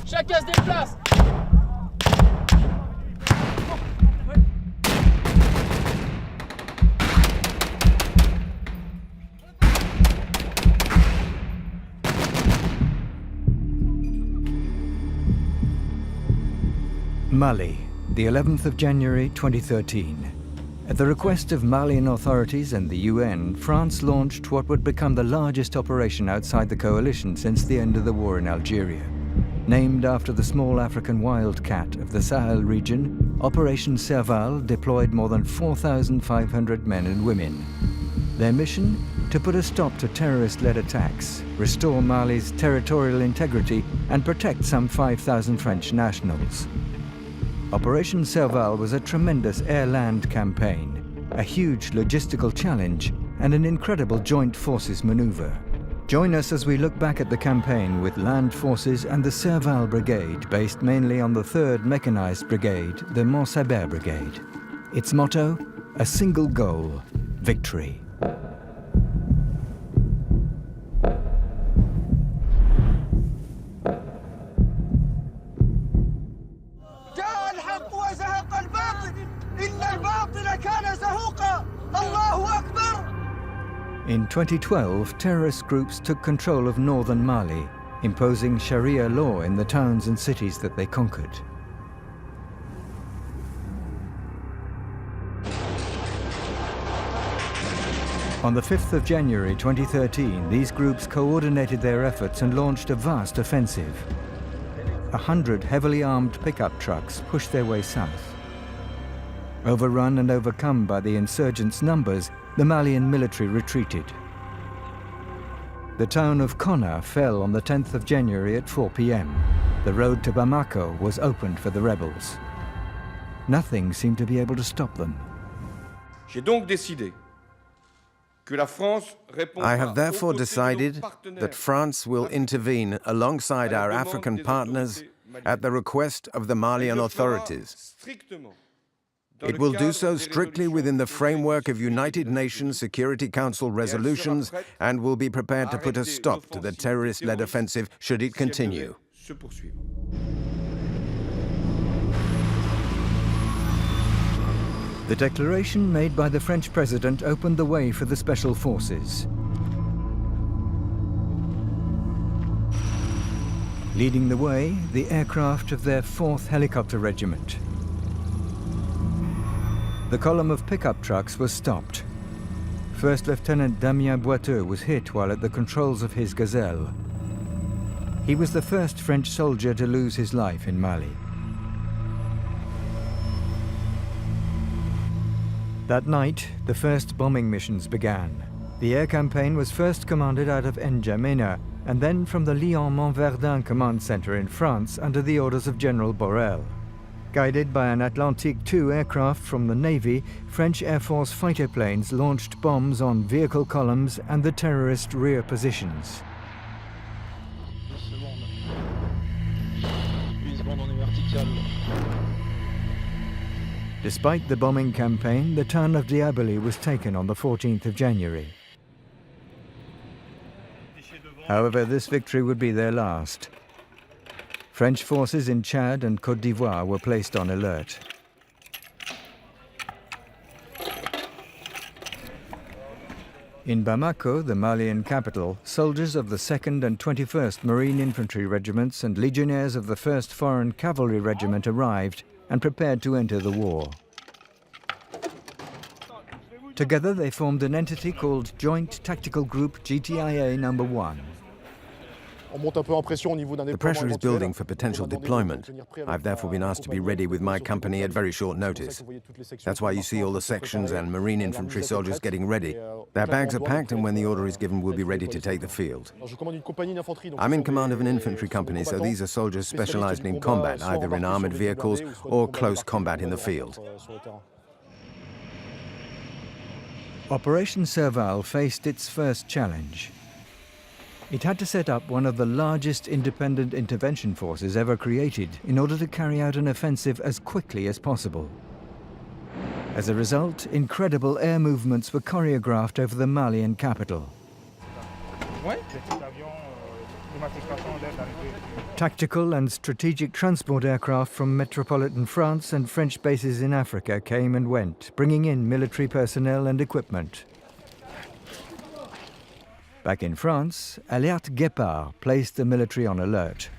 Chacun se déplace. Mali, the 11th of January 2013. At the request of Malian authorities and the UN, France launched what would become the largest operation outside the coalition since the end of the war in Algeria. Named after the small African wildcat of the Sahel region, Operation Serval deployed more than 4,500 men and women. Their mission? To put a stop to terrorist-led attacks, restore Mali's territorial integrity, and protect some 5,000 French nationals. Operation Serval was a tremendous air-land campaign, a huge logistical challenge, and an incredible joint forces maneuver. Join us as we look back at the campaign with land forces and the Serval Brigade, based mainly on the 3rd Mechanized Brigade, the Montsaber Brigade. Its motto? A single goal: victory. In 2012, terrorist groups took control of northern Mali, imposing Sharia law in the towns and cities that they conquered. On the 5th of January 2013, these groups coordinated their efforts and launched a vast offensive. 100 heavily armed pickup trucks pushed their way south. Overrun and overcome by the insurgents' numbers, the Malian military retreated. The town of Konna fell on the 10th of January at 4 p.m. The road to Bamako was opened for the rebels. Nothing seemed to be able to stop them. I have therefore decided that France will intervene alongside our African partners at the request of the Malian authorities. It will do so strictly within the framework of United Nations Security Council resolutions and will be prepared to put a stop to the terrorist-led offensive should it continue. The declaration made by the French president opened the way for the special forces. Leading the way, the aircraft of their 4th Helicopter Regiment. The column of pickup trucks was stopped. First Lieutenant Damien Boiteux was hit while at the controls of his Gazelle. He was the first French soldier to lose his life in Mali. That night, the first bombing missions began. The air campaign was first commanded out of N'Djamena and then from the Lyon-Montverdun command center in France under the orders of General Borel. Guided by an Atlantique II aircraft from the Navy, French Air Force fighter planes launched bombs on vehicle columns and the terrorist rear positions. Despite the bombing campaign, the town of Diaboli was taken on the 14th of January. However, this victory would be their last. French forces in Chad and Côte d'Ivoire were placed on alert. In Bamako, the Malian capital, soldiers of the 2nd and 21st Marine Infantry Regiments and legionnaires of the 1st Foreign Cavalry Regiment arrived and prepared to enter the war. Together they formed an entity called Joint Tactical Group GTIA No. 1. The pressure is building for potential deployment. I've therefore been asked to be ready with my company at very short notice. That's why you see all the sections and marine infantry soldiers getting ready. Their bags are packed, and when the order is given, we'll be ready to take the field. I'm in command of an infantry company, so these are soldiers specialized in combat, either in armored vehicles or close combat in the field. Operation Serval faced its first challenge. It had to set up one of the largest independent intervention forces ever created in order to carry out an offensive as quickly as possible. As a result, incredible air movements were choreographed over the Malian capital. Tactical and strategic transport aircraft from metropolitan France and French bases in Africa came and went, bringing in military personnel and equipment. Back in France, Alerte Guépard placed the military on alert.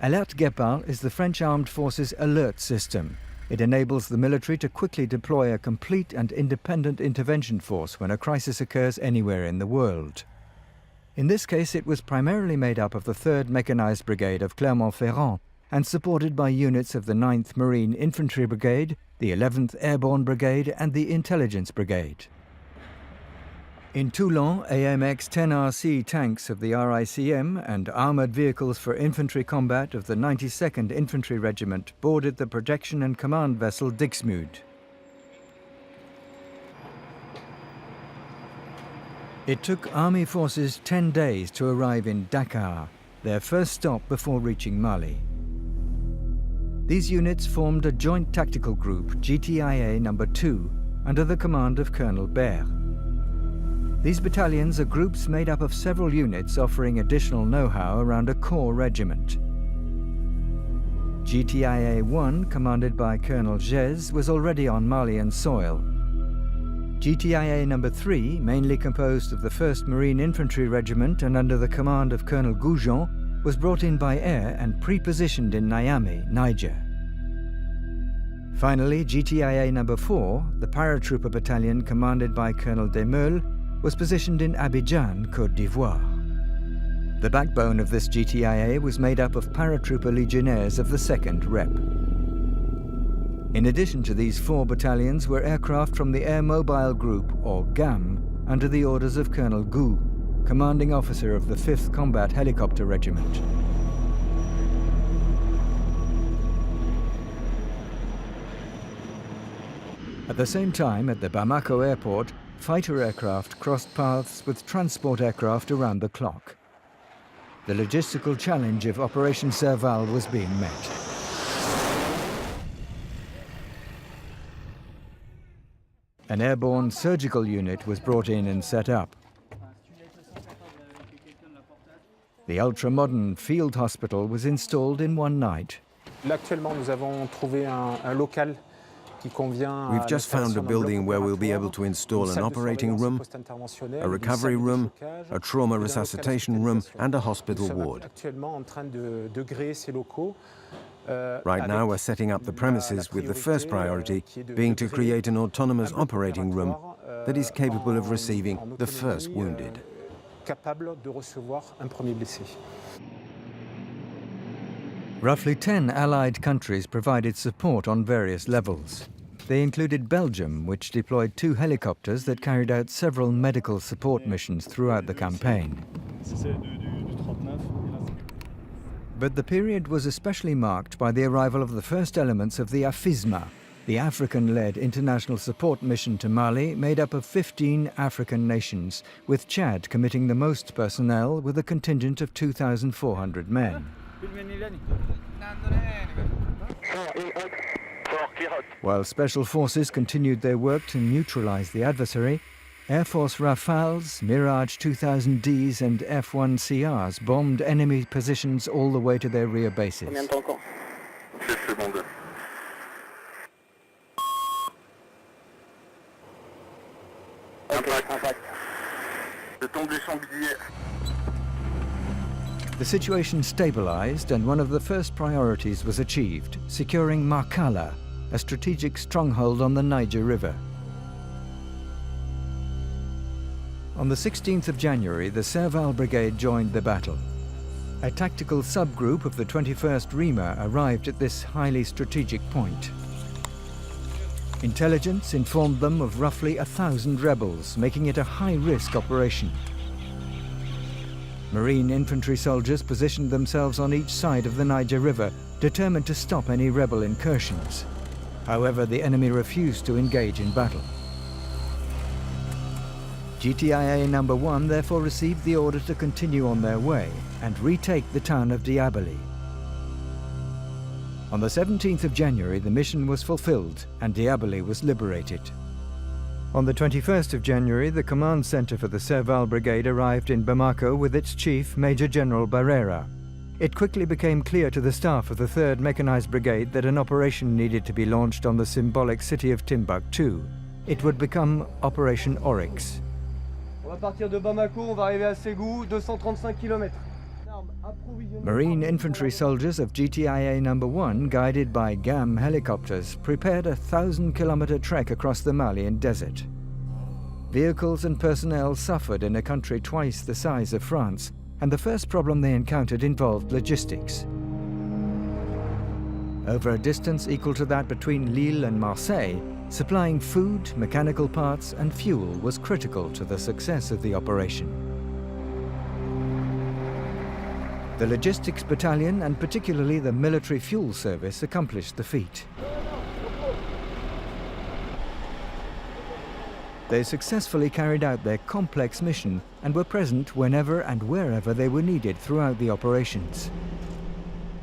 Alerte Guépard is the French Armed Forces alert system. It enables the military to quickly deploy a complete and independent intervention force when a crisis occurs anywhere in the world. In this case, it was primarily made up of the 3rd Mechanized Brigade of Clermont-Ferrand and supported by units of the 9th Marine Infantry Brigade, the 11th Airborne Brigade and the Intelligence Brigade. In Toulon, AMX-10RC tanks of the RICM and armoured vehicles for infantry combat of the 92nd Infantry Regiment boarded the protection and command vessel Dixmude. It took army forces 10 days to arrive in Dakar, their first stop before reaching Mali. These units formed a joint tactical group, GTIA No. 2, under the command of Colonel Baer. These battalions are groups made up of several units offering additional know-how around a core regiment. GTIA 1, commanded by Colonel Gez, was already on Malian soil. GTIA No. 3, mainly composed of the 1st Marine Infantry Regiment and under the command of Colonel Goujon, was brought in by air and pre-positioned in Niamey, Niger. Finally, GTIA No. 4, the paratrooper battalion commanded by Colonel Desmeules, was positioned in Abidjan, Côte d'Ivoire. The backbone of this GTIA was made up of paratrooper legionnaires of the 2nd Rep. In addition to these 4 battalions were aircraft from the Air Mobile Group, or GAM, under the orders of Colonel Gou, commanding officer of the 5th Combat Helicopter Regiment. At the same time, at the Bamako airport, fighter aircraft crossed paths with transport aircraft around the clock. The logistical challenge of Operation Serval was being met. An airborne surgical unit was brought in and set up. The ultra-modern field hospital was installed in one night. We've just found a building where we'll be able to install an operating room, a recovery room, a trauma resuscitation room, and a hospital ward. Right now, we're setting up the premises with the first priority being to create an autonomous operating room that is capable of receiving the first wounded. Roughly 10 Allied countries provided support on various levels. They included Belgium, which deployed 2 helicopters that carried out several medical support missions throughout the campaign. But the period was especially marked by the arrival of the first elements of the AFISMA, the African-led international support mission to Mali, made up of 15 African nations, with Chad committing the most personnel with a contingent of 2,400 men. While special forces continued their work to neutralize the adversary, Air Force Rafales, Mirage 2000Ds and F-1CRs bombed enemy positions all the way to their rear bases. The situation stabilized and one of the first priorities was achieved, securing Makala, a strategic stronghold on the Niger River. On the 16th of January, the Serval Brigade joined the battle. A tactical subgroup of the 21st REMA arrived at this highly strategic point. Intelligence informed them of roughly 1,000 rebels, making it a high-risk operation. Marine infantry soldiers positioned themselves on each side of the Niger River, determined to stop any rebel incursions. However, the enemy refused to engage in battle. GTIA No. 1 therefore received the order to continue on their way and retake the town of Diaboli. On the 17th of January, the mission was fulfilled and Diaboli was liberated. On the 21st of January, the command center for the Serval Brigade arrived in Bamako with its chief, Major General Barrera. It quickly became clear to the staff of the 3rd Mechanized Brigade that an operation needed to be launched on the symbolic city of Timbuktu. It would become Operation Oryx. On va partir de Bamako, on va arriver à Ségou, 235 km. Marine infantry soldiers of GTIA No. 1, guided by GAM helicopters, prepared a 1,000-kilometer trek across the Malian desert. Vehicles and personnel suffered in a country twice the size of France, and the first problem they encountered involved logistics. Over a distance equal to that between Lille and Marseille, supplying food, mechanical parts, and fuel was critical to the success of the operation. The Logistics Battalion, and particularly the Military Fuel Service, accomplished the feat. They successfully carried out their complex mission and were present whenever and wherever they were needed throughout the operations.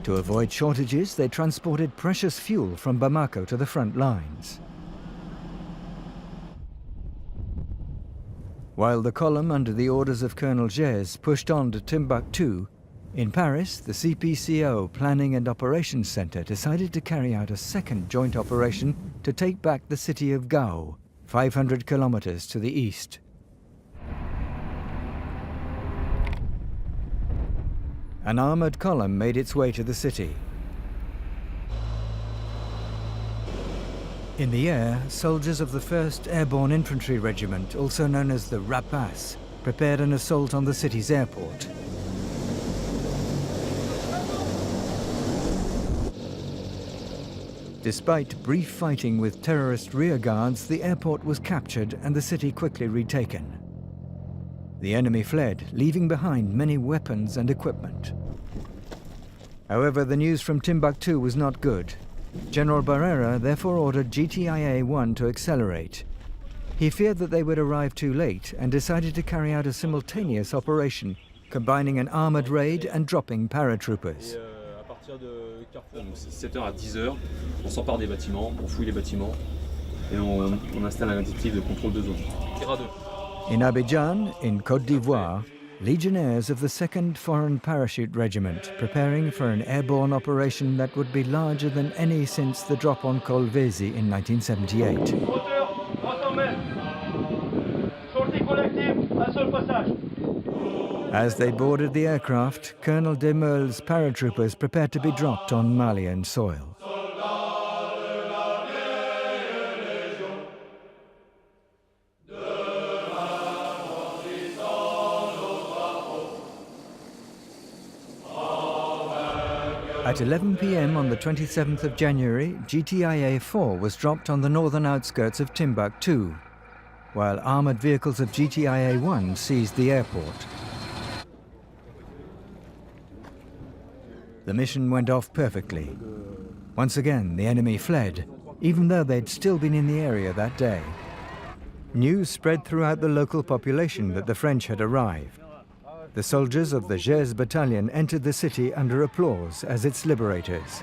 To avoid shortages, they transported precious fuel from Bamako to the front lines. While the column under the orders of Colonel Gers pushed on to Timbuktu, in Paris, the CPCO Planning and Operations Center decided to carry out a second joint operation to take back the city of Gao, 500 kilometers to the east. An armored column made its way to the city. In the air, soldiers of the 1st Airborne Infantry Regiment, also known as the Rapace, prepared an assault on the city's airport. Despite brief fighting with terrorist rearguards, the airport was captured and the city quickly retaken. The enemy fled, leaving behind many weapons and equipment. However, the news from Timbuktu was not good. General Barrera therefore ordered GTIA-1 to accelerate. He feared that they would arrive too late and decided to carry out a simultaneous operation, combining an armored raid and dropping paratroopers. Donc c'est 7h à 10h, on s'empare des bâtiments, on fouille les bâtiments et on installe un dispositif de contrôle de zone. In Abidjan, in Côte d'Ivoire, legionnaires of the 2nd Foreign Parachute Regiment preparing for an airborne operation that would be larger than any since the drop on Kolwezi in 1978. As they boarded the aircraft, Colonel Demeul's paratroopers prepared to be dropped on Malian soil. At 11 p.m. on the 27th of January, GTIA-4 was dropped on the northern outskirts of Timbuktu, while armored vehicles of GTIA-1 seized the airport. The mission went off perfectly. Once again, the enemy fled, even though they'd still been in the area that day. News spread throughout the local population that the French had arrived. The soldiers of the Gers battalion entered the city under applause as its liberators.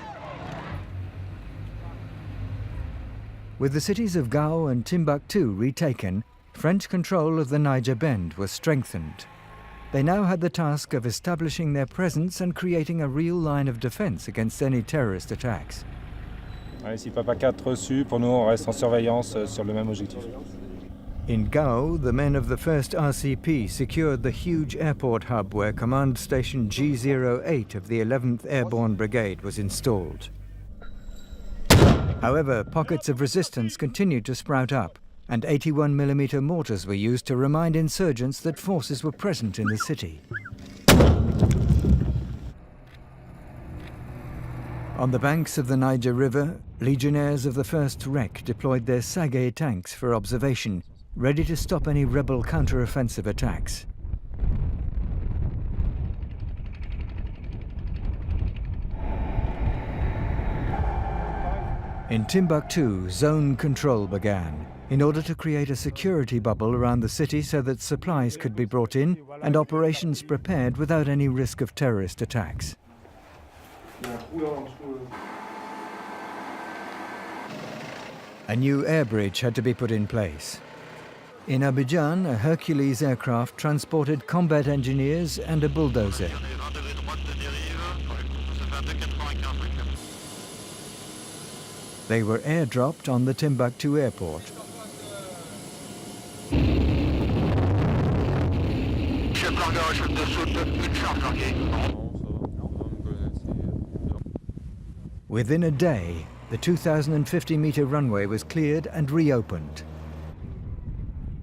With the cities of Gao and Timbuktu retaken, French control of the Niger Bend was strengthened. They now had the task of establishing their presence and creating a real line of defense against any terrorist attacks. Ici Papa 4 reçu, pour nous on reste en surveillance sur le même objectif. In Gao, the men of the 1st RCP secured the huge airport hub where Command Station G08 of the 11th Airborne Brigade was installed. However, pockets of resistance continued to sprout up, and 81mm mortars were used to remind insurgents that forces were present in the city. On the banks of the Niger River, legionnaires of the 1st REC deployed their Sage tanks for observation, ready to stop any rebel counter-offensive attacks. In Timbuktu, zone control began. in order to create a security bubble around the city so that supplies could be brought in and operations prepared without any risk of terrorist attacks. A new air bridge had to be put in place. In Abidjan, a Hercules aircraft transported combat engineers and a bulldozer. They were airdropped on the Timbuktu airport. Within a day, the 2,050-meter runway was cleared and reopened.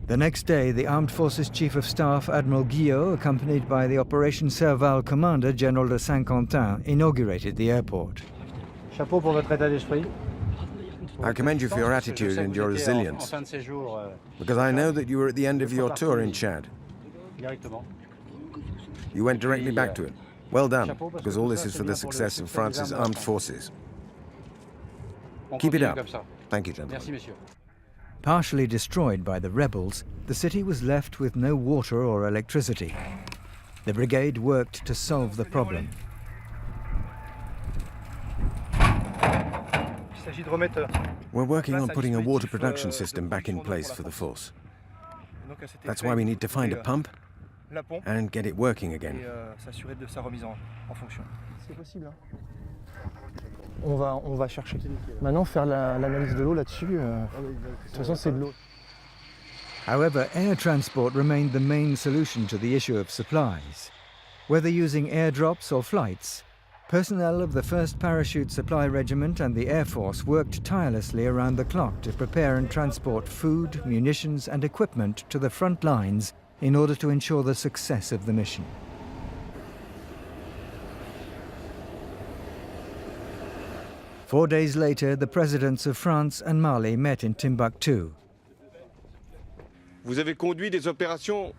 The next day, the Armed Forces Chief of Staff, Admiral Guillot, accompanied by the Operation Serval commander, General de Saint-Quentin, inaugurated the airport. Chapeau pour votre état d'esprit. I commend you for your attitude and your resilience, because I know that you were at the end of your tour in Chad. You went directly back to it. Well done, because all this is for the success of France's armed forces. Keep it up. Thank you, gentlemen. Partially destroyed by the rebels, the city was left with no water or electricity. The brigade worked to solve the problem. We're working on putting a water production system back in place for the force. That's why we need to find a pump and get it working again. On va chercher. Maintenant, faire l'analyse de l'eau là-dessus. De toute façon, c'est de l'eau. However, air transport remained the main solution to the issue of supplies. Whether using airdrops or flights, personnel of the 1st Parachute Supply Regiment and the Air Force worked tirelessly around the clock to prepare and transport food, munitions and equipment to the front lines in order to ensure the success of the mission. Four days later, the presidents of France and Mali met in Timbuktu. Vous avez conduit des opérations.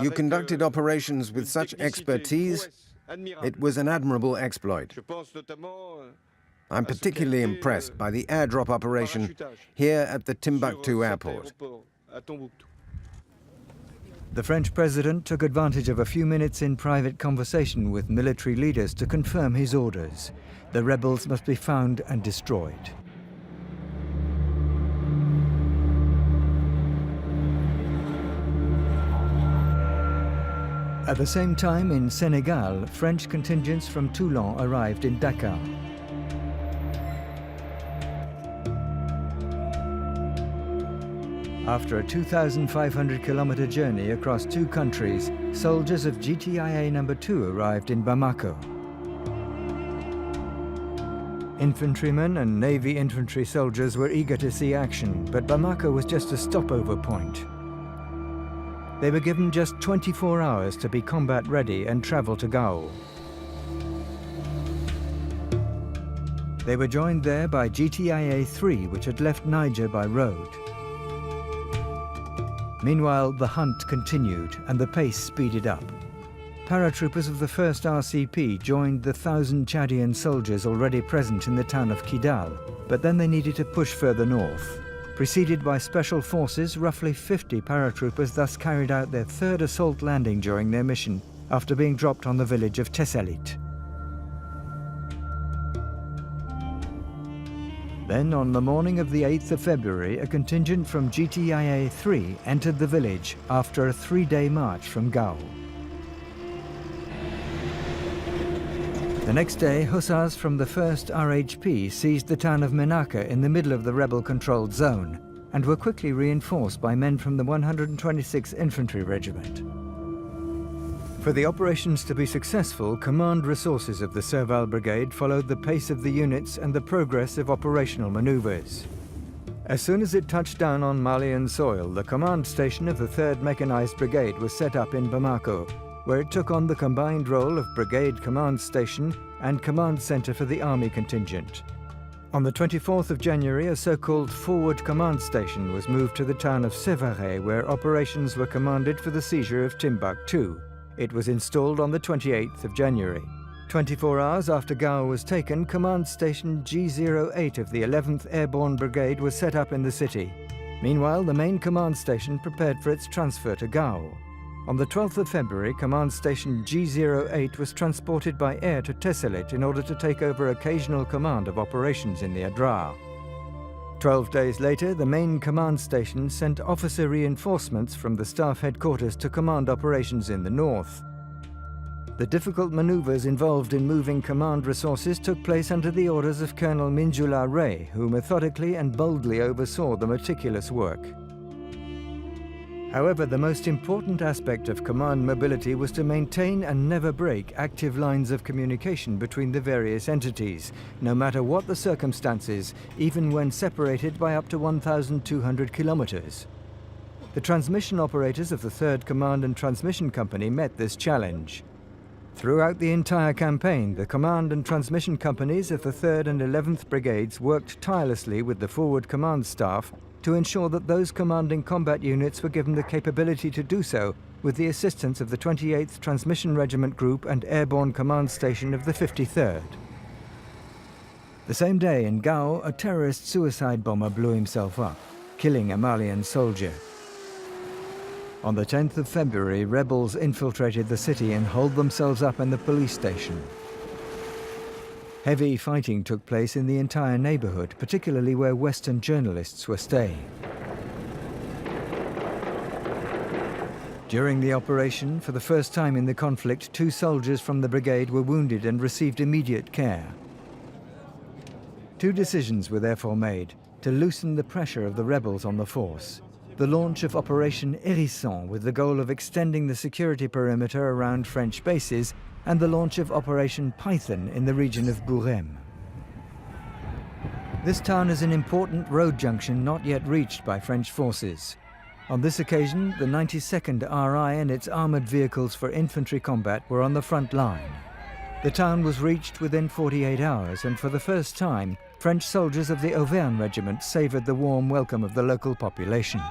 You conducted operations with such expertise. It was an admirable exploit. I'm particularly impressed by the airdrop operation here at the Timbuktu airport. The French president took advantage of a few minutes in private conversation with military leaders to confirm his orders. The rebels must be found and destroyed. At the same time, in Senegal, French contingents from Toulon arrived in Dakar. After a 2,500-kilometer journey across two countries, soldiers of GTIA No. 2 arrived in Bamako. Infantrymen and Navy infantry soldiers were eager to see action, but Bamako was just a stopover point. They were given just 24 hours to be combat ready and travel to Gao. They were joined there by GTIA 3, which had left Niger by road. Meanwhile, the hunt continued and the pace speeded up. Paratroopers of the 1st RCP joined the 1,000 Chadian soldiers already present in the town of Kidal, but then they needed to push further north. Preceded by special forces, roughly 50 paratroopers thus carried out their 3rd assault landing during their mission, after being dropped on the village of Tessalit. Then, on the morning of the 8th of February, a contingent from GTIA 3 entered the village after a 3-day march from Gao. The next day, hussars from the 1st RHP seized the town of Menaka in the middle of the rebel-controlled zone and were quickly reinforced by men from the 126th Infantry Regiment. For the operations to be successful, command resources of the Serval Brigade followed the pace of the units and the progress of operational maneuvers. As soon as it touched down on Malian soil, the command station of the 3rd Mechanized Brigade was set up in Bamako, where it took on the combined role of Brigade Command Station and Command Center for the Army contingent. On the 24th of January, a so-called Forward Command Station was moved to the town of Sèvere, where operations were commanded for the seizure of Timbuktu. It was installed on the 28th of January. 24 hours after Gao was taken, Command Station G08 of the 11th Airborne Brigade was set up in the city. Meanwhile, the main command station prepared for its transfer to Gao. On the 12th of February, command station G08 was transported by air to Tessalit in order to take over occasional command of operations in the Adrar. 12 days later, the main command station sent officer reinforcements from the staff headquarters to command operations in the north. The difficult maneuvers involved in moving command resources took place under the orders of Colonel Minjula Ray, who methodically and boldly oversaw the meticulous work. However, the most important aspect of command mobility was to maintain and never break active lines of communication between the various entities, no matter what the circumstances, even when separated by up to 1,200 kilometers. The transmission operators of the 3rd Command and Transmission Company met this challenge. Throughout the entire campaign, the command and transmission companies of the 3rd and 11th Brigades worked tirelessly with the forward command staff to ensure that those commanding combat units were given the capability to do so with the assistance of the 28th Transmission Regiment Group and Airborne Command Station of the 53rd. The same day in Gao, a terrorist suicide bomber blew himself up, killing a Malian soldier. On the 10th of February, rebels infiltrated the city and holed themselves up in the police station. Heavy fighting took place in the entire neighborhood, particularly where Western journalists were staying. During the operation, for the first time in the conflict, 2 soldiers from the brigade were wounded and received immediate care. 2 decisions were therefore made to loosen the pressure of the rebels on the force. The launch of Operation Hérisson with the goal of extending the security perimeter around French bases, and the launch of Operation Python in the region of Bourem. This town is an important road junction not yet reached by French forces. On this occasion, the 92nd RI and its armoured vehicles for infantry combat were on the front line. The town was reached within 48 hours, and for the first time, French soldiers of the Auvergne Regiment savoured the warm welcome of the local population.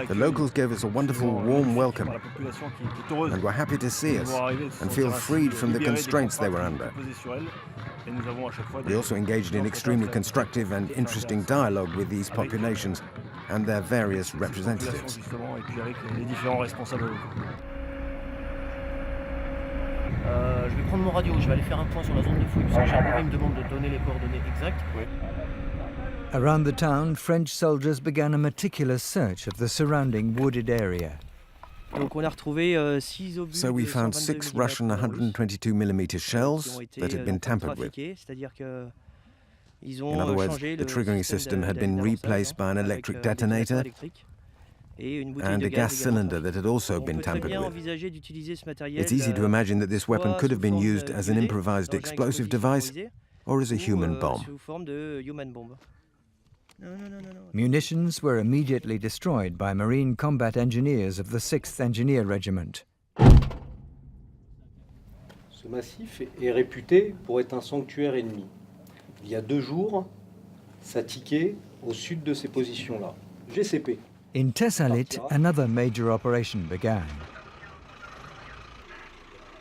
The locals gave us a wonderful, warm welcome and were happy to see us and feel freed from the constraints they were under. We also engaged in extremely constructive and interesting dialogue with these populations and their various representatives. Je vais prendre mon radio, je vais aller faire un point sur la zone de fouille, parce que Charles me demande de donner les coordonnées exactes. Around the town, French soldiers began a meticulous search of the surrounding wooded area. So we found 6 Russian 122mm shells that had been tampered with. In other words, the triggering system had been replaced by an electric detonator and a gas cylinder that had also been tampered with. It's easy to imagine that this weapon could have been used as an improvised explosive device or as a human bomb. Munitions were immediately destroyed by Marine combat engineers of the 6th Engineer Regiment. Ce massif est réputé pour être un sanctuaire ennemi. Il y a 2 jours, ça tiquait au sud de ces positions-là. GCP. In Tessalit, another major operation began.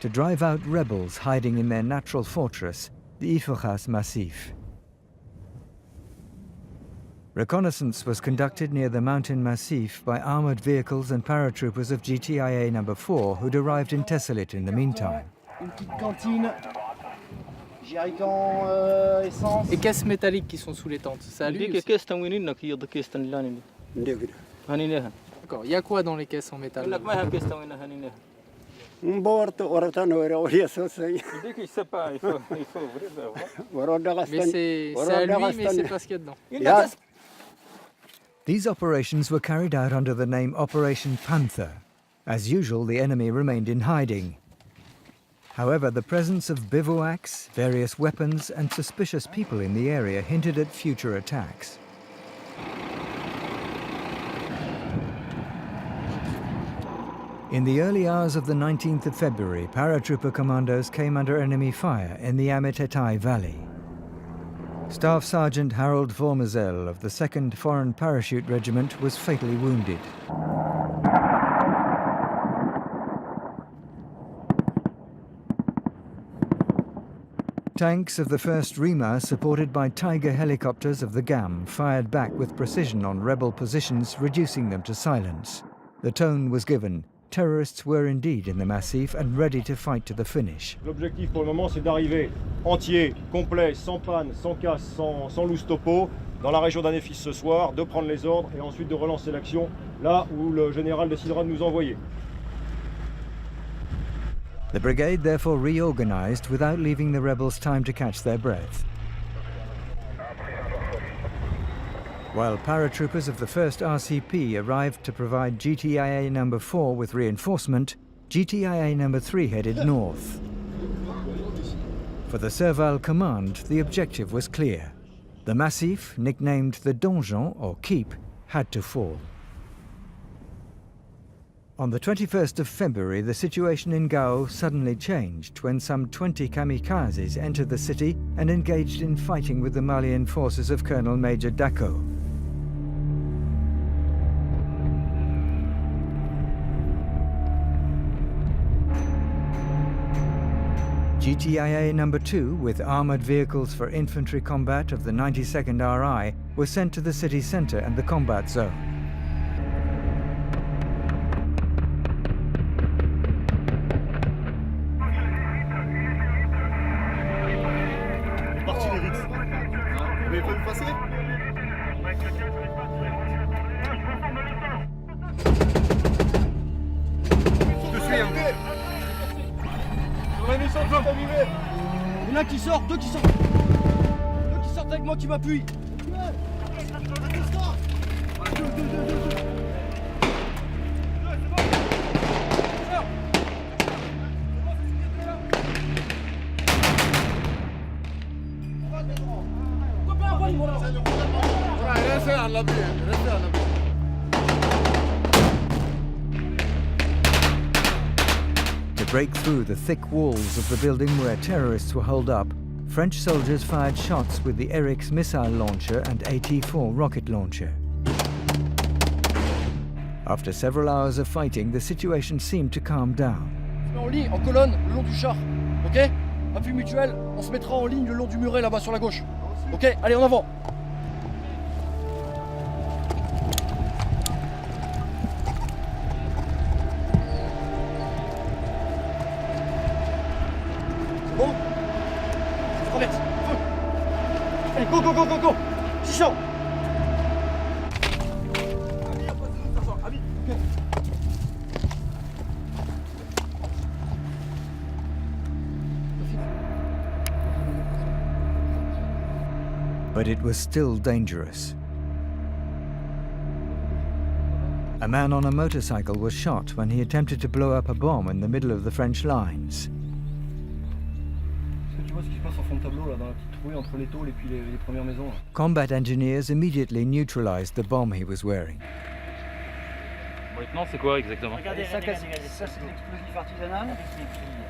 To drive out rebels hiding in their natural fortress, the Ifouras Massif. Reconnaissance was conducted near the mountain massif by armoured vehicles and paratroopers of GTIA No. 4 who'd arrived in Tessalit in the meantime. Une petite cantine, jerrycan, essence. Les caisses métalliques qui sont sous les tentes, ça allume aussi. D'accord, il y a quoi dans les caisses en métal? Mais c'est à lui, mais c'est pas ce qu'il y a dedans. These operations were carried out under the name Operation Panther. As usual, the enemy remained in hiding. However, the presence of bivouacs, various weapons, and suspicious people in the area hinted at future attacks. In the early hours of the 19th of February, paratrooper commandos came under enemy fire in the Amitetai Valley. Staff Sergeant Harold Vormazel of the 2nd Foreign Parachute Regiment was fatally wounded. Tanks of the 1st Rima, supported by Tiger helicopters of the GAM, fired back with precision on rebel positions, reducing them to silence. The tone was given. Terrorists were indeed in the massif and ready to fight to the finish. L'objectif pour le moment, c'est d'arriver entier, complet, sans panne, sans casse, sans loose topo, dans la région d'Annéfis ce soir, de prendre les ordres et ensuite de relancer l'action là où le général décidera de nous envoyer. The brigade therefore reorganized without leaving the rebels time to catch their breath. While paratroopers of the 1st RCP arrived to provide GTIA No. 4 with reinforcement, GTIA No. 3 headed north. For the Serval command, the objective was clear. The massif, nicknamed the Donjon, or Keep, had to fall. On the 21st of February, the situation in Gao suddenly changed when some 20 kamikazes entered the city and engaged in fighting with the Malian forces of Colonel Major Dako. GTIA No. 2, with armoured vehicles for infantry combat of the 92nd RI, was sent to the city centre and the combat zone. Il y en a qui sortent, deux qui sortent. Deux qui sortent avec moi qui m'appuient. To break through the thick walls of the building where terrorists were holed up, French soldiers fired shots with the Erix missile launcher and AT-4 rocket launcher. After several hours of fighting, the situation seemed to calm down. En ligne, en colonne, le long du char. Ok? Appui mutuel, on se mettra en ligne le long du muret là-bas sur la gauche. Ok? Allez, en avant! Bon, je traverse. Feu. Allez, go, go, go, go, go. 600. But it was still dangerous. A man on a motorcycle was shot when he attempted to blow up a bomb in the middle of the French lines. Combat engineers immediately neutralized the bomb he was wearing. Maintenant, c'est quoi exactement? Regardez, ça c'est de l'explosif artisanal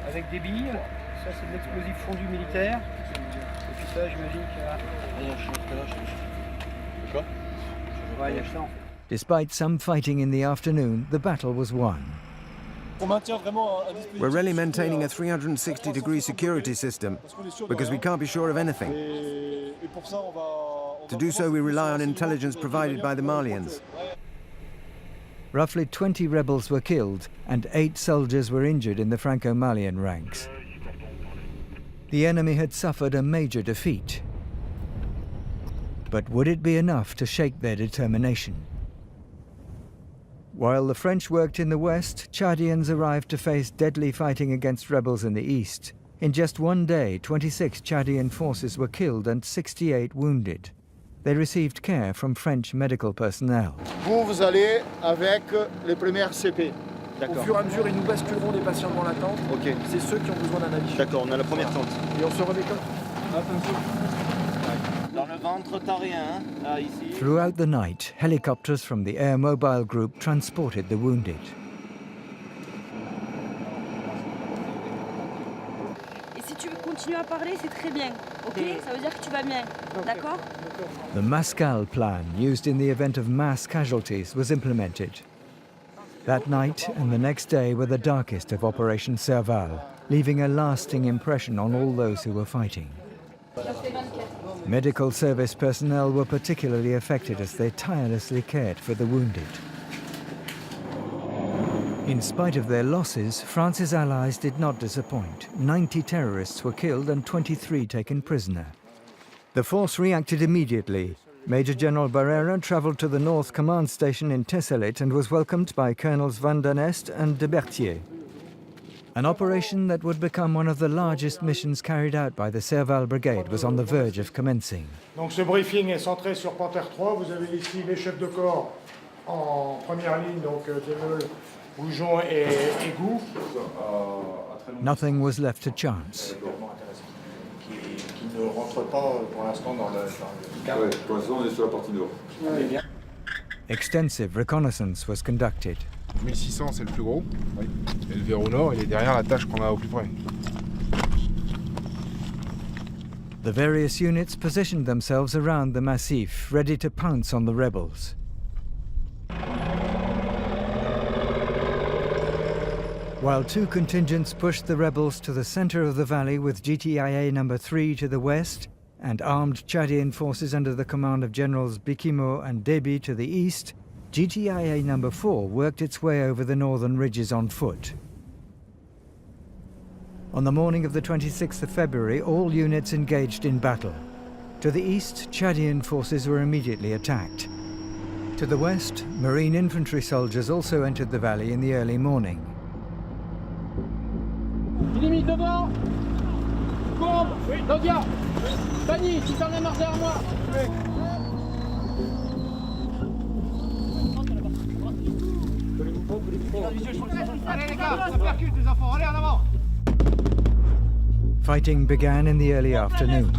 avec des billes. Ça c'est de l'explosif fondu militaire. Et puis ça, j'imagine qu'il y a... Ouais, il y a ça en fait. Despite some fighting in the afternoon, the battle was won. We're really maintaining a 360-degree security system because we can't be sure of anything. To do so, we rely on intelligence provided by the Malians. Roughly 20 rebels were killed and 8 soldiers were injured in the Franco-Malian ranks. The enemy had suffered a major defeat. But would it be enough to shake their determination? While the French worked in the west, Chadians arrived to face deadly fighting against rebels in the east. In just one day, 26 Chadian forces were killed and 68 wounded. They received care from French medical personnel. Vous allez avec les premières CP. Au fur et à mesure, ils nous basculeront des patients devant la tente. Ok. C'est ceux qui ont besoin d'un avis. D'accord, on a la première tente. Et on se remet comme... Dans le ventre, t'as rien, là, ici. Throughout the night, helicopters from the Air Mobile Group transported the wounded. Et si tu veux continuer à parler, c'est très bien. Ok? Ça veut dire que tu vas bien. D'accord? The Mascal plan, used in the event of mass casualties, was implemented. That night and the next day were the darkest of Operation Serval. leaving a lasting impression on all those who were fighting. Medical service personnel were particularly affected as they tirelessly cared for the wounded. In spite of their losses, France's allies did not disappoint. 90 terrorists were killed and 23 taken prisoner. The force reacted immediately. Major General Barrera travelled to the North Command Station in Tesselit and was welcomed by Colonels Van den Est and de Berthier. An operation that would become one of the largest missions carried out by the Serval Brigade was on the verge of commencing. Donc ce briefing est centré sur Panthère 3. Vous avez ici les chefs de corps en première ligne, donc Demeul, Goujon et Gou. Nothing was left to chance. Qui ne rentre pas pour l'instant dans le cadre. Pour l'instant, on est sur la partie nord. Extensive reconnaissance was conducted. 1600, c'est le plus gros. Oui. Et le verrou nord, il est derrière la tâche qu'on a au plus près. The various units positioned themselves around the massif, ready to pounce on the rebels. While two contingents pushed the rebels to the center of the valley with GTIA No. 3 to the west and armed Chadian forces under the command of Generals Bikimo and Déby to the east, GTIA No. 4 worked its way over the northern ridges on foot. On the morning of the 26th of February, all units engaged in battle. To the east, Chadian forces were immediately attacked. To the west, Marine infantry soldiers also entered the valley in the early morning. Limite devant. Courbe. Claudia. Fanny, tu t'en es marre derrière moi. Allez les gars, ça percute les enfants, allez en avant. Fighting began in the early afternoon.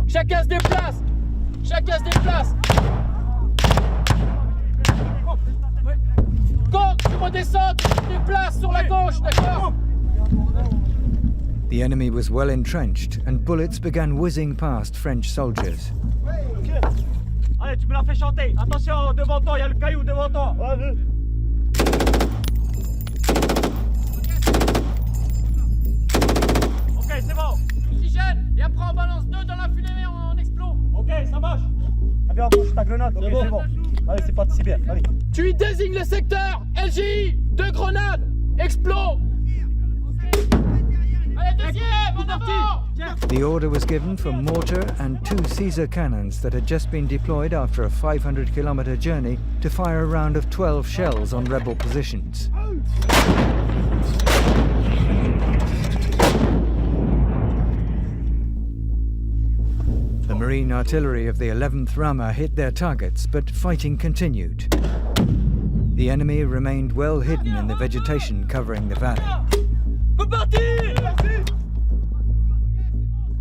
Chacun se déplace. Chacun se déplace. Gauche, tu redescends, tu te déplaces sur la gauche, d'accord? The enemy was well entrenched and bullets began whizzing past French soldiers. Allez, tu me la fais chanter. Attention, devant toi, il y a le caillou devant toi. Ok, c'est bon. Oxygène, et après on balance 2 dans la fumée et on explose. Ok, ça marche. Ah bien, bouge ta grenade, ok, c'est bon. Allez, c'est parti, c'est bien, allez. Tu y désignes le secteur, LGI, 2 grenades, explose. Allez, deuxième, en avant. The order was given for mortar and 2 Caesar cannons that had just been deployed after a 500-kilometer journey to fire a round of 12 shells on rebel positions. The Marine artillery of the 11th Rama hit their targets, but fighting continued. The enemy remained well hidden in the vegetation covering the valley.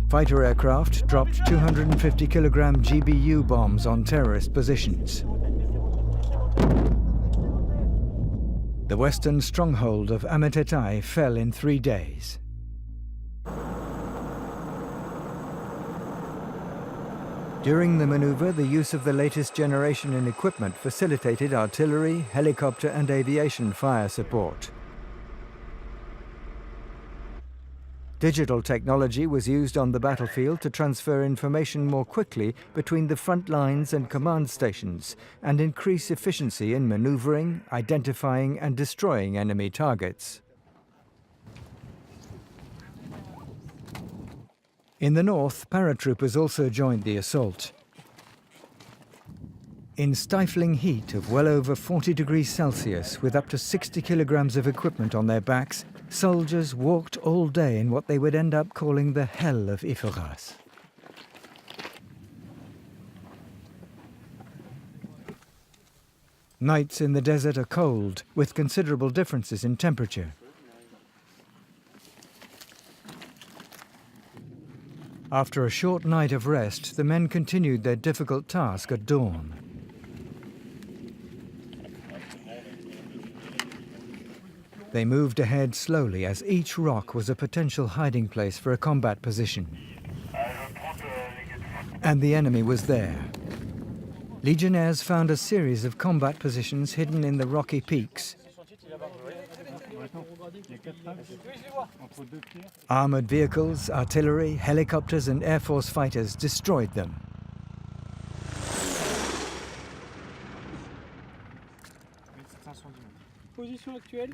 Fighter aircraft dropped 250-kilogram GBU bombs on terrorist positions. The western stronghold of Ametetai fell in 3 days. During the maneuver, the use of the latest generation in equipment facilitated artillery, helicopter and aviation fire support. Digital technology was used on the battlefield to transfer information more quickly between the front lines and command stations and increase efficiency in maneuvering, identifying and destroying enemy targets. In the north, paratroopers also joined the assault. In stifling heat of well over 40 degrees Celsius with up to 60 kilograms of equipment on their backs, soldiers walked all day in what they would end up calling the hell of Iforas. Nights in the desert are cold, with considerable differences in temperature. After a short night of rest, the men continued their difficult task at dawn. They moved ahead slowly as each rock was a potential hiding place for a combat position. And the enemy was there. Legionnaires found a series of combat positions hidden in the rocky peaks. Armored vehicles, artillery, helicopters and Air Force fighters destroyed them. Position actuelle.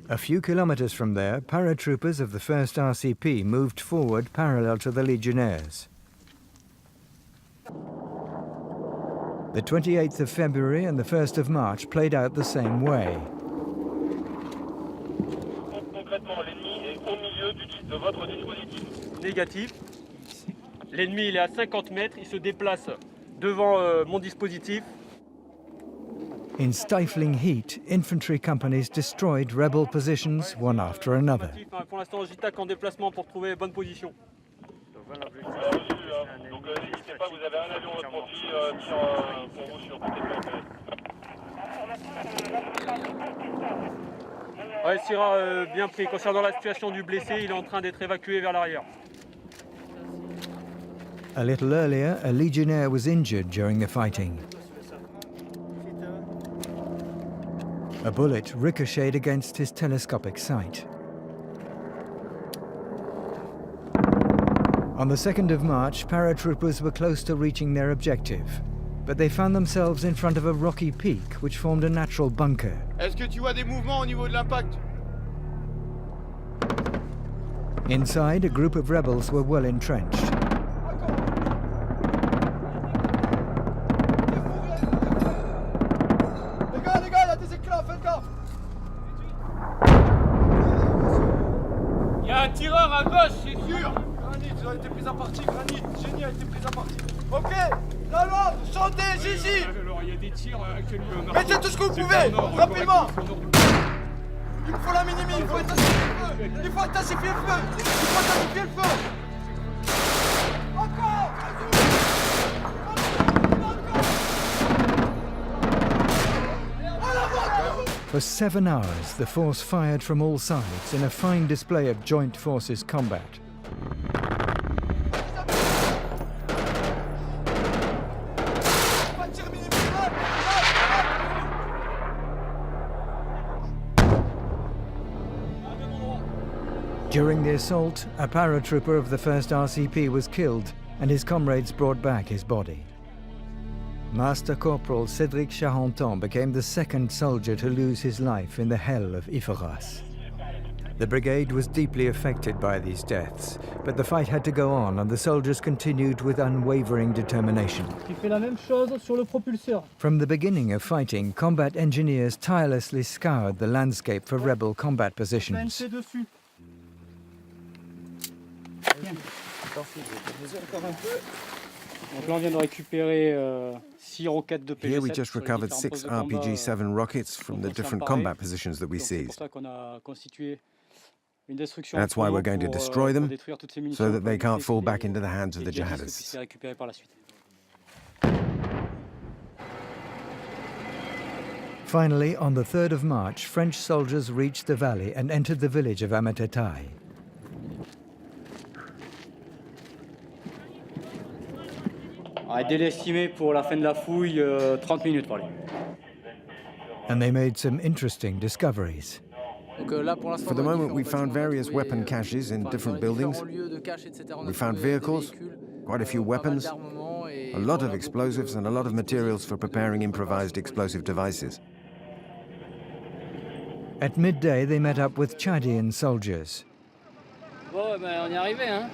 A few kilometers from there, paratroopers of the 1st RCP moved forward parallel to the Legionnaires. The 28th of February and the 1st of March played out the same way. Négatif. L'ennemi il est à 50 mètres, il se déplace devant mon dispositif. In stifling heat, infantry companies destroyed rebel positions one after another. Pour l'instant, j'attaque en déplacement pour trouver les bonnes positions. Donc n'hésitez pas, vous avez un avion à votre profil, tire pour vous sur côté de Ouais, Syrah bien pris. Concernant la situation du blessé, il est en train d'être évacué vers l'arrière. A little earlier, a Legionnaire was injured during the fighting. A bullet ricocheted against his telescopic sight. On the 2nd of March, paratroopers were close to reaching their objective, but they found themselves in front of a rocky peak which formed a natural bunker. Est-ce que tu vois des mouvements au niveau de l'impact? Inside, a group of rebels were well entrenched. Il y a un tireur à gauche, c'est sûr. Granit a été pris à partie, Granit, Génie a été pris à partie. Ok, dans l'ordre, chantez, Gigi. Alors il y a des tirs actuellement. Mettez tout ce que vous pouvez, rapidement. Il me faut la minimi, il faut intensifier le feu. Il faut intensifier le feu. Il faut intensifier le feu. Encore. For 7 hours, the force fired from all sides in a fine display of joint forces combat. During the assault, a paratrooper of the 1st RCP was killed and his comrades brought back his body. Master Corporal Cédric Charenton became the 2nd soldier to lose his life in the hell of Iforas. The brigade was deeply affected by these deaths, but the fight had to go on and the soldiers continued with unwavering determination. Tu fais la même chose sur le propulseur. From the beginning of fighting, combat engineers tirelessly scoured the landscape for rebel combat positions. dessus. Donc là on vient de récupérer 6 roquettes de PG-7. Here we just recovered 6 RPG-7 rockets from the different combat positions that we seized. That's why we're going to destroy them, so that they can't fall back into the hands of the jihadists. Finally, on the 3rd of March, French soldiers reached the valley and entered the village of Amatetai. Délai estimé pour la fin de la fouille, 30 minutes pour aller. And they made some interesting discoveries. For the moment, we found various weapon caches in different buildings. We found vehicles, quite a few weapons, a lot of explosives and a lot of materials for preparing improvised explosive devices. At midday, they met up with Chadian soldiers. Bon, ben on y est arrivé, hein.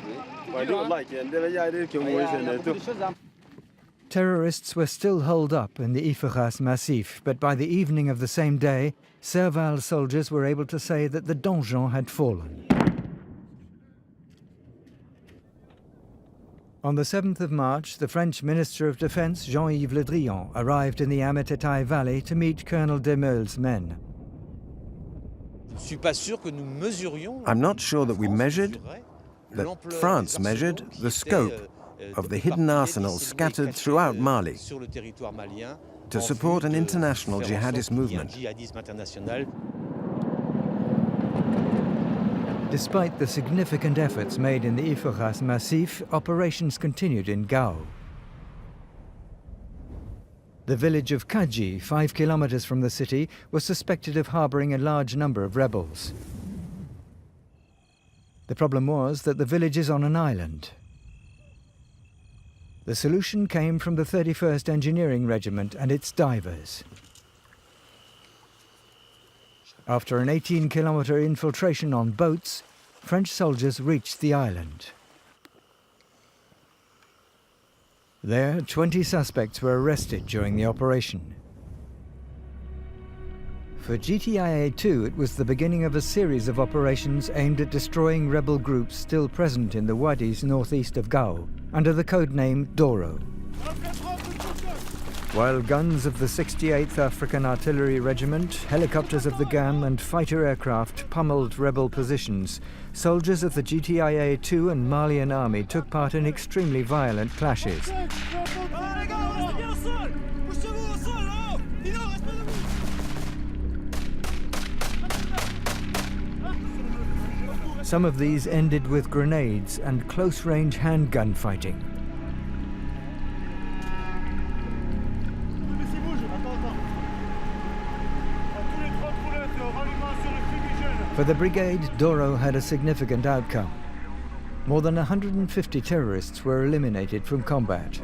Terrorists were still holed up in the Iforas Massif, but by the evening of the same day, Serval soldiers were able to say that the donjon had fallen. On the 7th of March, the French Minister of Defense, Jean-Yves Le Drian, arrived in the Amatetai Valley to meet Colonel Demeul's men. I'm not sure that we measured, that France measured, the scope of the hidden arsenals scattered throughout Mali to support an international jihadist movement. Despite the significant efforts made in the Ifugras Massif, operations continued in Gao. The village of Kaji, 5 kilometers from the city, was suspected of harboring a large number of rebels. The problem was that the village is on an island. The solution came from the 31st Engineering Regiment and its divers. After an 18-kilometer infiltration on boats, French soldiers reached the island. There, 20 suspects were arrested during the operation. For GTIA-2, it was the beginning of a series of operations aimed at destroying rebel groups still present in the wadis northeast of Gao, under the code name Doro. While guns of the 68th African Artillery Regiment, helicopters of the GAM and fighter aircraft pummeled rebel positions, soldiers of the GTIA-2 and Malian army took part in extremely violent clashes. Some of these ended with grenades and close-range handgun fighting. For the brigade, Doro had a significant outcome. More than 150 terrorists were eliminated from combat.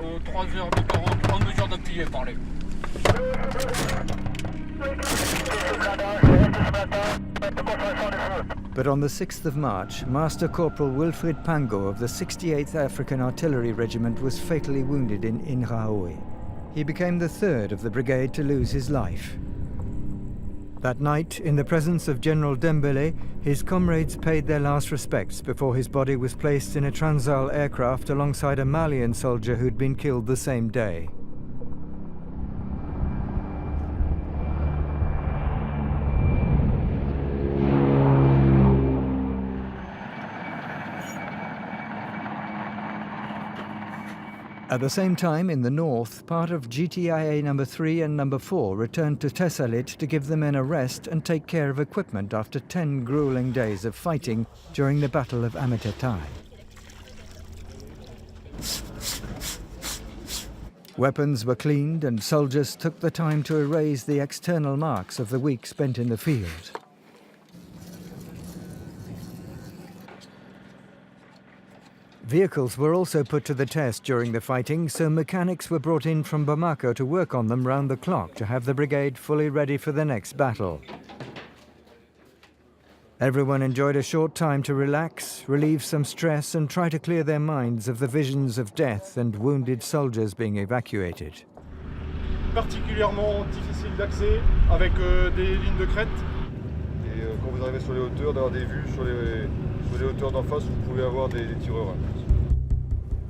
But on the 6th of March, Master Corporal Wilfried Pango of the 68th African Artillery Regiment was fatally wounded in Inraoui. He became the third of the brigade to lose his life. That night, in the presence of General Dembele, his comrades paid their last respects before his body was placed in a Transvaal aircraft alongside a Malian soldier who'd been killed the same day. At the same time, in the north, part of GTIA No. 3 and No. 4 returned to Tessalit to give the men a rest and take care of equipment after 10 grueling days of fighting during the Battle of Amitetai. Weapons were cleaned and soldiers took the time to erase the external marks of the week spent in the field. Vehicles were also put to the test during the fighting, so mechanics were brought in from Bamako to work on them round the clock to have the brigade fully ready for the next battle. Everyone enjoyed a short time to relax, relieve some stress and try to clear their minds of the visions of death and wounded soldiers being evacuated. Particulièrement difficile d'accès avec des lignes de crête. Et quand vous arrivez sur les hauteurs, d'avoir des vues sur les hauteurs d'en face, vous pouvez avoir des tireurs.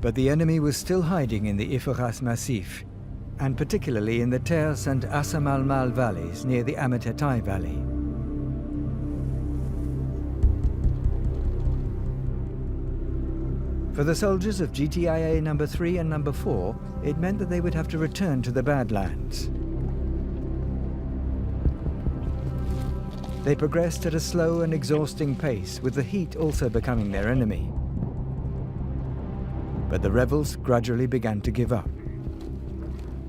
But the enemy was still hiding in the Ifugras Massif, and particularly in the Ters and Asamalmal valleys near the Amitetai Valley. For the soldiers of GTIA No. 3 and No. 4, it meant that they would have to return to the Badlands. They progressed at a slow and exhausting pace, with the heat also becoming their enemy. But the rebels gradually began to give up.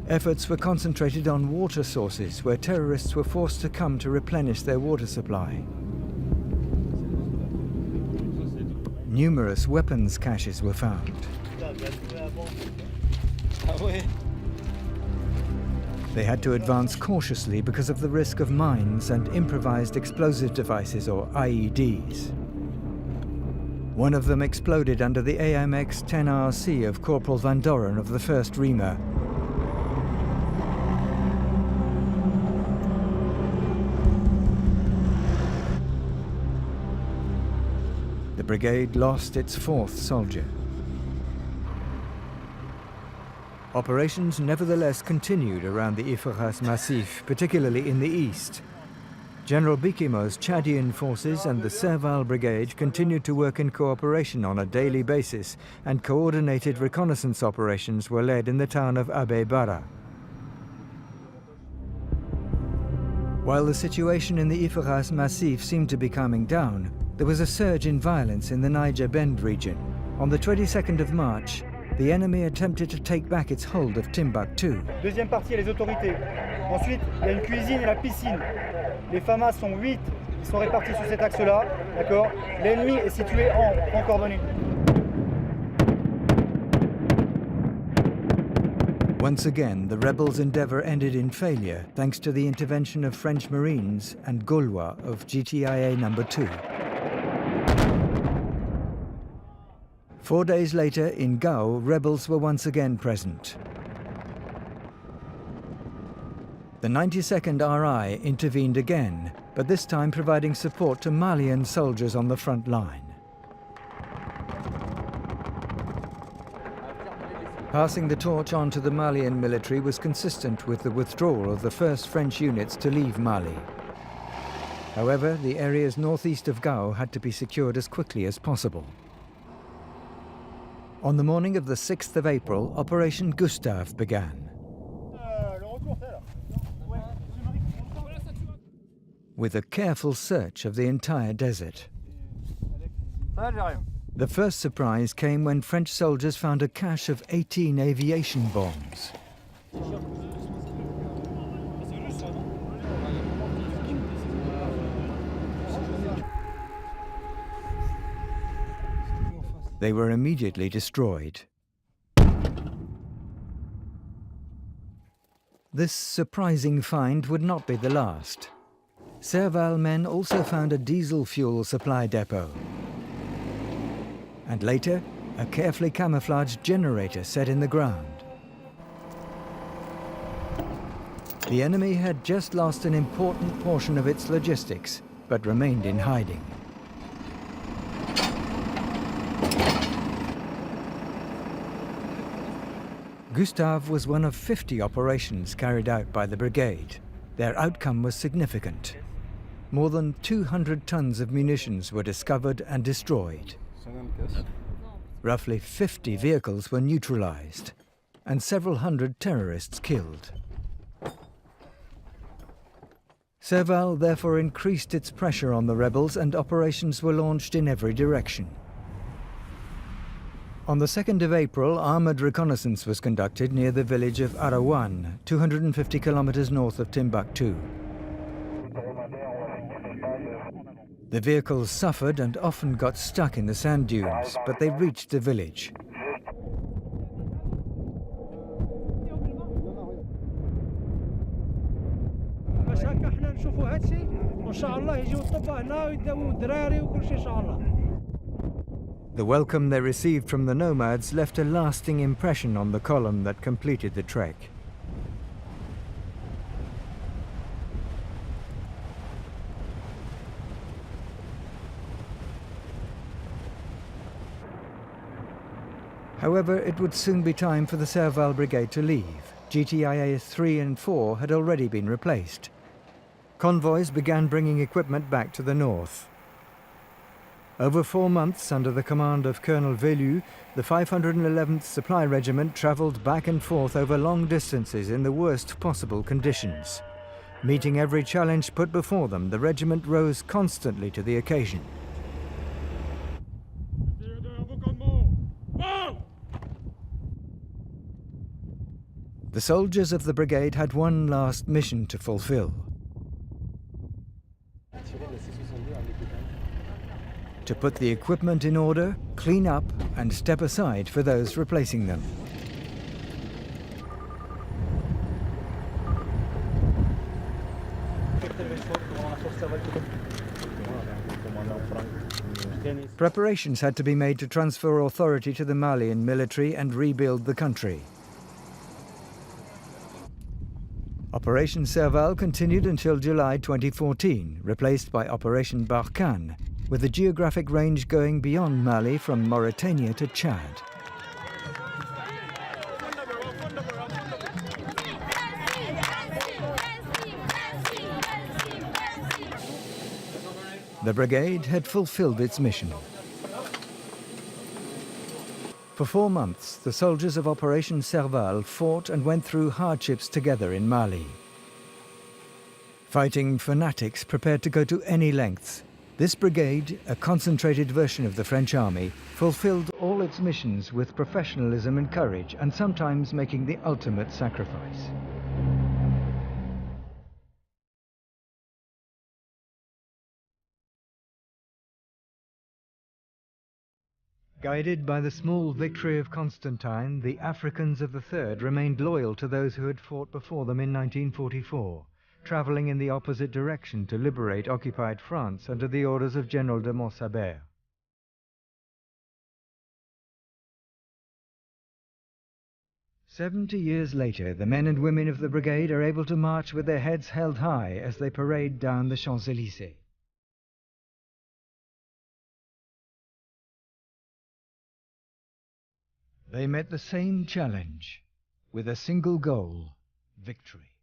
Efforts were concentrated on water sources, where terrorists were forced to come to replenish their water supply. Numerous weapons caches were found. They had to advance cautiously because of the risk of mines and improvised explosive devices, or IEDs. One of them exploded under the AMX-10RC of Corporal Van Doren of the 1st Rima. The brigade lost its 4th soldier. Operations nevertheless continued around the Ifugras Massif, particularly in the east. General Bikimo's Chadian forces and the Serval brigade continued to work in cooperation on a daily basis, and coordinated reconnaissance operations were led in the town of Abe Bara. While the situation in the Ifugras Massif seemed to be calming down, there was a surge in violence in the Niger Bend region. On the 22nd of March, the enemy attempted to take back its hold of Timbuktu. Deuxième partie, il y a les autorités. Ensuite, il y a une cuisine et la piscine. Les FAMAS sont 8, ils sont répartis sur cet axe-là, d'accord? L'ennemi est situé en coordonnées. Once again, the rebels' endeavour ended in failure thanks to the intervention of French Marines and Gaulois of GTIA No. 2. 4 days later, in Gao, rebels were once again present. The 92nd RI intervened again, but this time providing support to Malian soldiers on the front line. Passing the torch on to the Malian military was consistent with the withdrawal of the first French units to leave Mali. However, the areas northeast of Gao had to be secured as quickly as possible. On the morning of the 6th of April, Operation Gustave began. With a careful search of the entire desert. The first surprise came when French soldiers found a cache of 18 aviation bombs. They were immediately destroyed. This surprising find would not be the last. Serval men also found a diesel fuel supply depot. And later, a carefully camouflaged generator set in the ground. The enemy had just lost an important portion of its logistics, but remained in hiding. Gustave was one of 50 operations carried out by the brigade. Their outcome was significant. More than 200 tons of munitions were discovered and destroyed. Roughly 50 vehicles were neutralized, and several hundred terrorists killed. Serval therefore increased its pressure on the rebels, and operations were launched in every direction. On the 2nd of April, armoured reconnaissance was conducted near the village of Arawan, 250 kilometers north of Timbuktu. The vehicles suffered and often got stuck in the sand dunes, but they reached the village. The welcome they received from the nomads left a lasting impression on the column that completed the trek. However, it would soon be time for the Serval Brigade to leave. GTIA 3 and 4 had already been replaced. Convoys began bringing equipment back to the north. Over 4 months, under the command of Colonel Elius, the 511th Supply Regiment travelled back and forth over long distances in the worst possible conditions. Meeting every challenge put before them, the regiment rose constantly to the occasion. The soldiers of the brigade had one last mission to fulfill. To put the equipment in order, clean up, and step aside for those replacing them. Preparations had to be made to transfer authority to the Malian military and rebuild the country. Operation Serval continued until July 2014, replaced by Operation Barkhane, with the geographic range going beyond Mali from Mauritania to Chad. The brigade had fulfilled its mission. For 4 months, the soldiers of Operation Serval fought and went through hardships together in Mali. Fighting fanatics prepared to go to any lengths, This brigade, a concentrated version of the French army, fulfilled all its missions with professionalism and courage, and sometimes making the ultimate sacrifice. Guided by the small victory of Constantine, the Africans of the Third remained loyal to those who had fought before them in 1944, travelling in the opposite direction to liberate occupied France under the orders of General de Montsabert. "70 years later, the men and women of the brigade are able to march with their heads held high as they parade down the Champs-Élysées. They met the same challenge with a single goal: victory.